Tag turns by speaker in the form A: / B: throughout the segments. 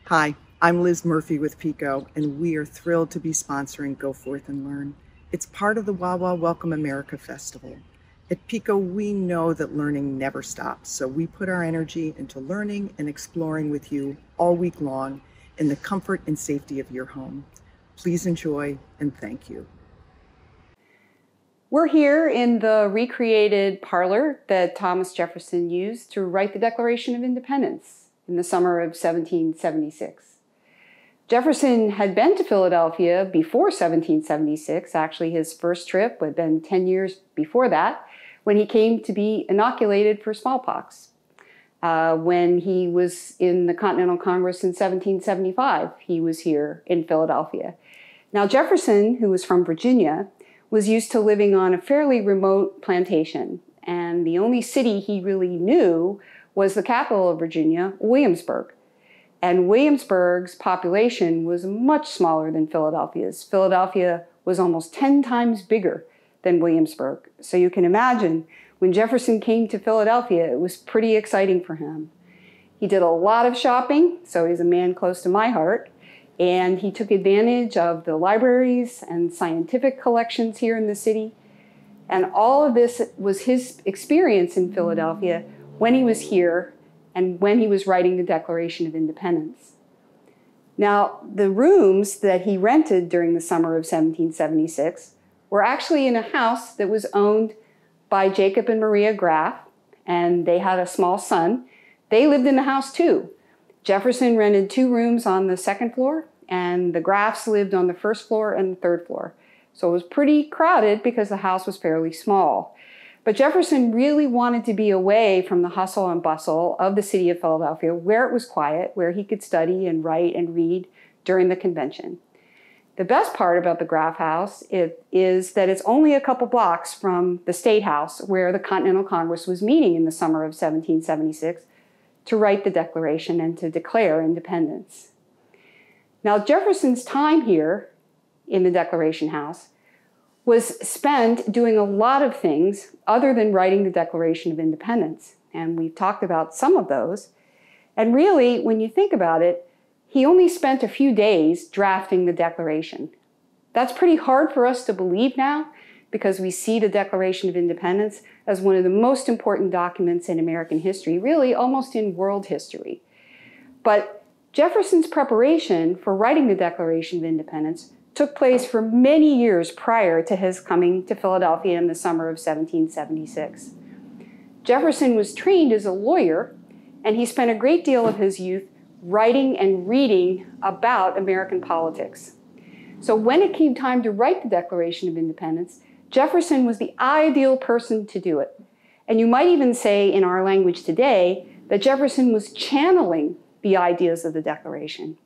A: Hi, I'm Liz Murphy with PECO, and we are thrilled to be sponsoring Go Forth and Learn. It's part of the Wawa Welcome America Festival. At PECO, we know that learning never stops, so we put our energy into learning and exploring with you all week long in the comfort and safety of your home. Please enjoy, and thank you.
B: We're here in the recreated parlor that Thomas Jefferson used to write the Declaration of Independence in the summer of 1776. Jefferson had been to Philadelphia before 1776. Actually, his first trip had been 10 years before that, when he came to be inoculated for smallpox. When he was in the Continental Congress in 1775, he was here in Philadelphia. Now, Jefferson, who was from Virginia, was used to living on a fairly remote plantation, and the only city he really knew was the capital of Virginia, Williamsburg. And Williamsburg's population was much smaller than Philadelphia's. Philadelphia was almost 10 times bigger than Williamsburg. So you can imagine when Jefferson came to Philadelphia, it was pretty exciting for him. He did a lot of shopping, so he's a man close to my heart. And he took advantage of the libraries and scientific collections here in the city. And all of this was his experience in Philadelphia when he was here and when he was writing the Declaration of Independence. Now, the rooms that he rented during the summer of 1776 were actually in a house that was owned by Jacob and Maria Graff, and they had a small son. They lived in the house too. Jefferson rented 2 rooms on the second floor, and the Graffs lived on the first floor and the third floor. So it was pretty crowded because the house was fairly small. But Jefferson really wanted to be away from the hustle and bustle of the city of Philadelphia, where it was quiet, where he could study and write and read during the convention. The best part about the Graff House is that it's only a couple blocks from the State House, where the Continental Congress was meeting in the summer of 1776 to write the Declaration and to declare independence. Now, Jefferson's time here in the Declaration House was spent doing a lot of things other than writing the Declaration of Independence. And we've talked about some of those. And really, when you think about it, he only spent a few days drafting the Declaration. That's pretty hard for us to believe now, because we see the Declaration of Independence as one of the most important documents in American history, really almost in world history. But Jefferson's preparation for writing the Declaration of Independence took place for many years prior to his coming to Philadelphia in the summer of 1776. Jefferson was trained as a lawyer, and he spent a great deal of his youth writing and reading about American politics. So when it came time to write the Declaration of Independence, Jefferson was the ideal person to do it. And you might even say in our language today that Jefferson was channeling the ideas of the Declaration.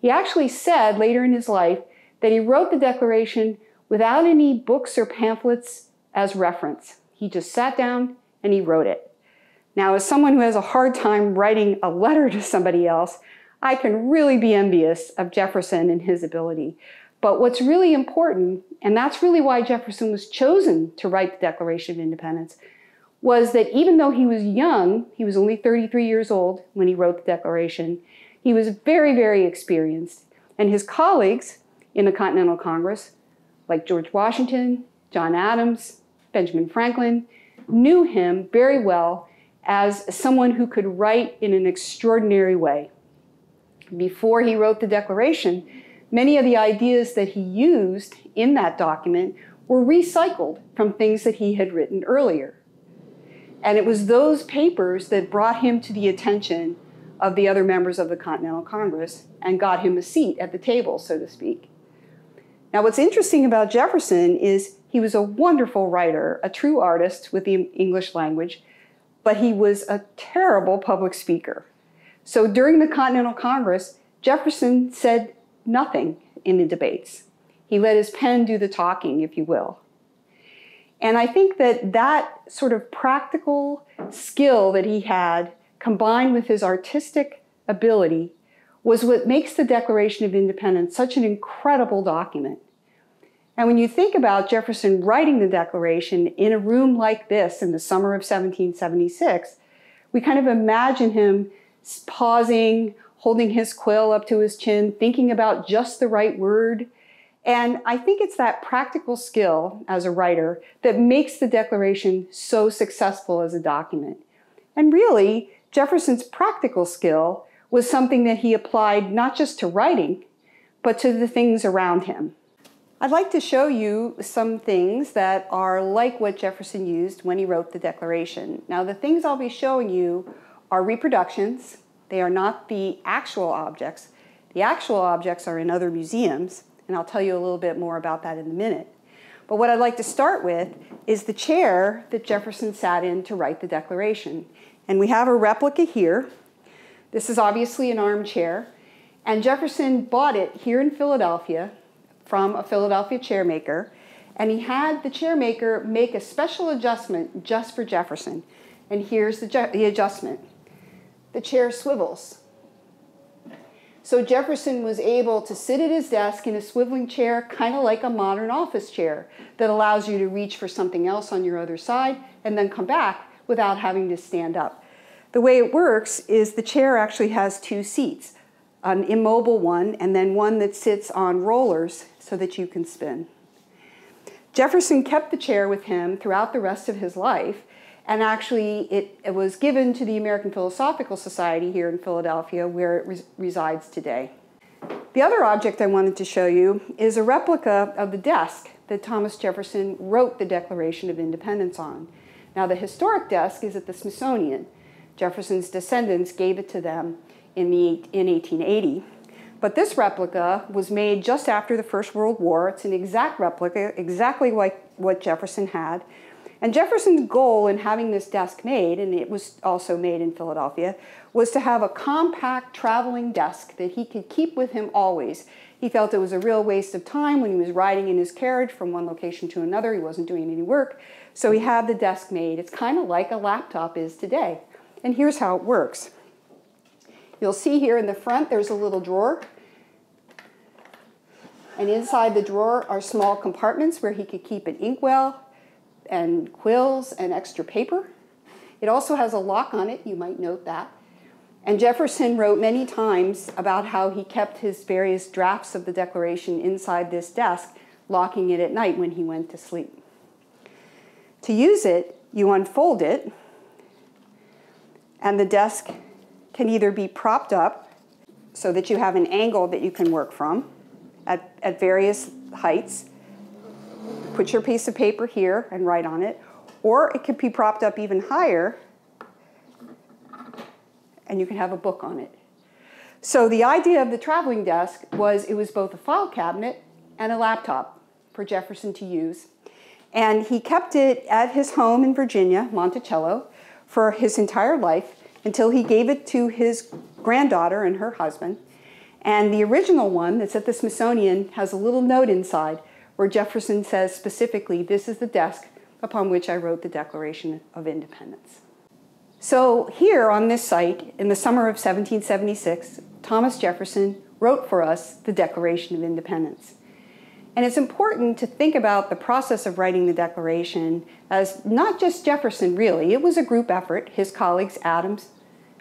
B: He actually said later in his life that he wrote the Declaration without any books or pamphlets as reference. He just sat down and he wrote it. Now, as someone who has a hard time writing a letter to somebody else, I can really be envious of Jefferson and his ability. But what's really important, and that's really why Jefferson was chosen to write the Declaration of Independence, was that even though he was young, he was only 33 years old when he wrote the Declaration, he was very, very experienced. And his colleagues in the Continental Congress, like George Washington, John Adams, Benjamin Franklin, knew him very well as someone who could write in an extraordinary way. Before he wrote the Declaration, many of the ideas that he used in that document were recycled from things that he had written earlier. And it was those papers that brought him to the attention of the other members of the Continental Congress and got him a seat at the table, so to speak. Now, what's interesting about Jefferson is he was a wonderful writer, a true artist with the English language, but he was a terrible public speaker. So during the Continental Congress, Jefferson said nothing in the debates. He let his pen do the talking, if you will. And I think that that sort of practical skill that he had, combined with his artistic ability, was what makes the Declaration of Independence such an incredible document. And when you think about Jefferson writing the Declaration in a room like this in the summer of 1776, we kind of imagine him pausing, holding his quill up to his chin, thinking about just the right word. And I think it's that practical skill as a writer that makes the Declaration so successful as a document. And really, Jefferson's practical skill was something that he applied not just to writing, but to the things around him. I'd like to show you some things that are like what Jefferson used when he wrote the Declaration. Now, the things I'll be showing you are reproductions. They are not the actual objects. The actual objects are in other museums, and I'll tell you a little bit more about that in a minute. But what I'd like to start with is the chair that Jefferson sat in to write the Declaration. And we have a replica here. This is obviously an armchair, and Jefferson bought it here in Philadelphia from a Philadelphia chairmaker, and he had the chairmaker make a special adjustment just for Jefferson. And here's the adjustment. The chair swivels. So Jefferson was able to sit at his desk in a swiveling chair, kind of like a modern office chair that allows you to reach for something else on your other side and then come back without having to stand up. The way it works is the chair actually has two seats, an immobile one and then one that sits on rollers so that you can spin. Jefferson kept the chair with him throughout the rest of his life, and actually it was given to the American Philosophical Society here in Philadelphia, where it resides today. The other object I wanted to show you is a replica of the desk that Thomas Jefferson wrote the Declaration of Independence on. Now, the historic desk is at the Smithsonian. Jefferson's descendants gave it to them in 1880. But this replica was made just after the First World War. It's an exact replica, exactly like what Jefferson had. And Jefferson's goal in having this desk made, and it was also made in Philadelphia, was to have a compact traveling desk that he could keep with him always. He felt it was a real waste of time when he was riding in his carriage from one location to another. He wasn't doing any work, so he had the desk made. It's kind of like a laptop is today. And here's how it works. You'll see here in the front there's a little drawer. And inside the drawer are small compartments where he could keep an inkwell and quills and extra paper. It also has a lock on it, you might note that. And Jefferson wrote many times about how he kept his various drafts of the Declaration inside this desk, locking it at night when he went to sleep. To use it, you unfold it, and the desk can either be propped up so that you have an angle that you can work from at various heights. Put your piece of paper here and write on it, or it could be propped up even higher and you can have a book on it. So the idea of the traveling desk was it was both a file cabinet and a laptop for Jefferson to use. And he kept it at his home in Virginia, Monticello, for his entire life until he gave it to his granddaughter and her husband. And the original one that's at the Smithsonian has a little note inside where Jefferson says specifically, "This is the desk upon which I wrote the Declaration of Independence." So here on this site, in the summer of 1776, Thomas Jefferson wrote for us the Declaration of Independence. And it's important to think about the process of writing the Declaration as not just Jefferson, really. It was a group effort. His colleagues, Adams,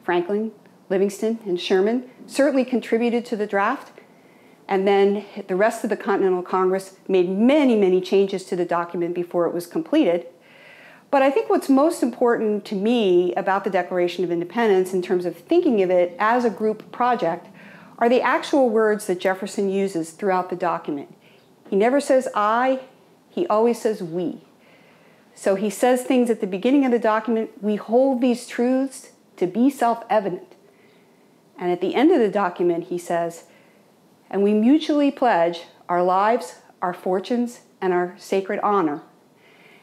B: Franklin, Livingston, and Sherman, certainly contributed to the draft. And then the rest of the Continental Congress made many, many changes to the document before it was completed. But I think what's most important to me about the Declaration of Independence in terms of thinking of it as a group project are the actual words that Jefferson uses throughout the document. He never says I, he always says we. So he says things at the beginning of the document, we hold these truths to be self-evident. And at the end of the document, he says, and we mutually pledge our lives, our fortunes, and our sacred honor.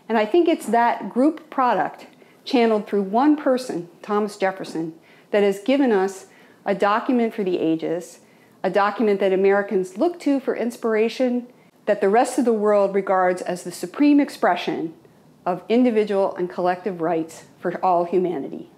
B: And I think it's that group product channeled through one person, Thomas Jefferson, that has given us a document for the ages, a document that Americans look to for inspiration, that the rest of the world regards as the supreme expression of individual and collective rights for all humanity.